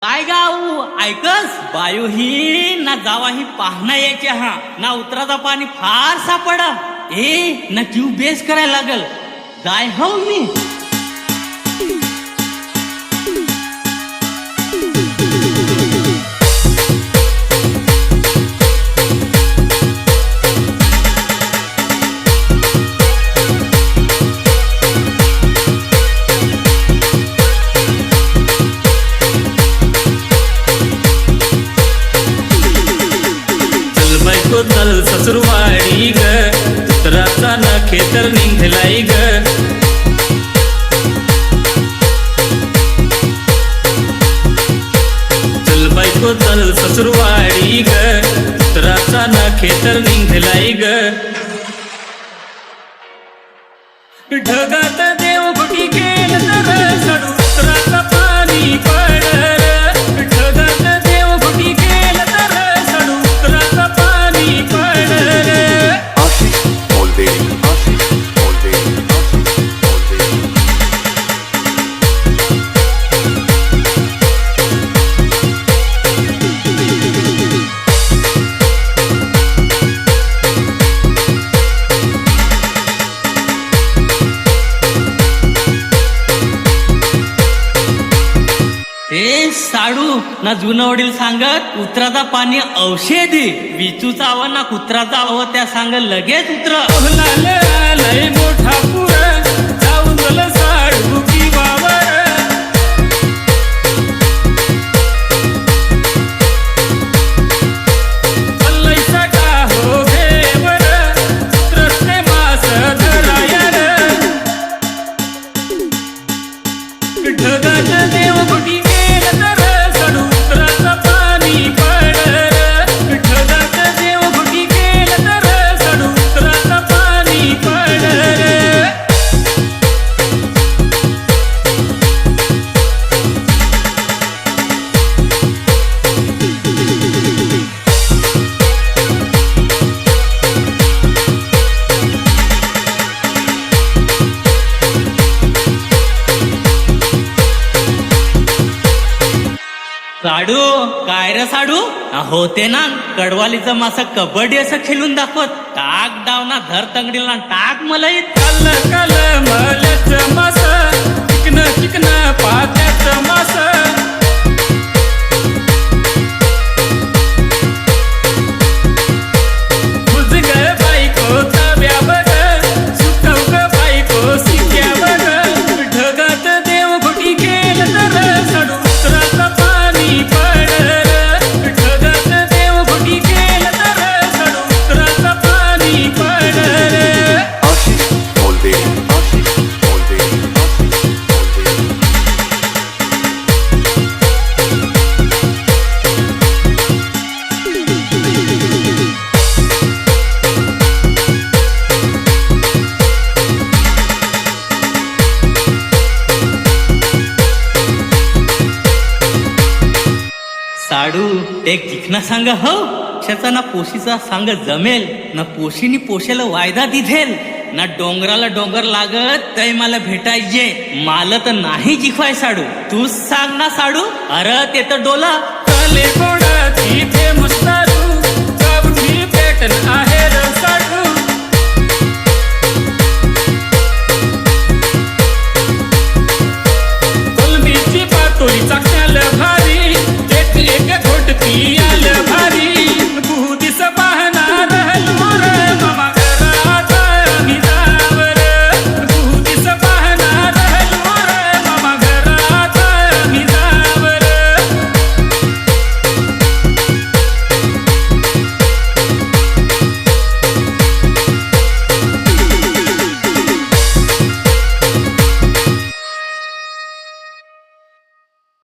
काय गाव ऐकस बायू ही ना जावा ही पाहणं यायची हा ना उतराचा पाणी फार सापडा ना जीव बेस करायला लागल जाय हो मी चल ससुरवाडी ग उतराचा नखे तर निघलाई ग चल बायको चल ससुरवाडी ग उतराचा नखे तर निघलाई ग ढगात देव गुटी केलं तर सडू उतराचा पाणी पडर ढगात देव गुटी केलं तर सडू उतराचा पाणी पडर आशिष बोलते आशिष बोलते आशिष बोलते साडू ना जुनं वडील सांगत उतराचा पाणी औषधी विचूचा आवा ना कुत्राचा आवा त्या सांग लगेच उतर लय मोठा पुर जाऊन गल साडू की वावर पल्लईचा का हो घेवर रस्ते मास धरायर ढगात देव गुटी केलं तर सडू उतराचं पाणी पडर ढगात देव गुटी केलं तर सडू उतराचं पाणी पडर साडू काय रे साडू होते ना कडवालीचं मासा कबड्डी असं खेळून दाखवत टाक डाव ना धर तंगडीला टाक मला कल कल मलच मास चिकन चिकन पात्याच मास बुज ग बायको तव्या बघ सुकव ग बायको सिक्या बघ ढगात देव गुटी केलं तर सडू उतराचं पाणी पडर ढगात देव गुटी केलं तर सडू उतराचं पाणी पडर आशिष बोलते आशिष बोलते आशिष बोलते साडू एक चिकना सांग हो त्याचा ना पोशीचा सांग जमेल ना पोशीनी पोशेला वायदा दिधेल ना डोंगराला डोंगर लागत तय मला भेटायचे मला तर नाही जिखवाय साडू तूच सांग ना साडू अरे ते तर डोला कले कोणाची प्रेम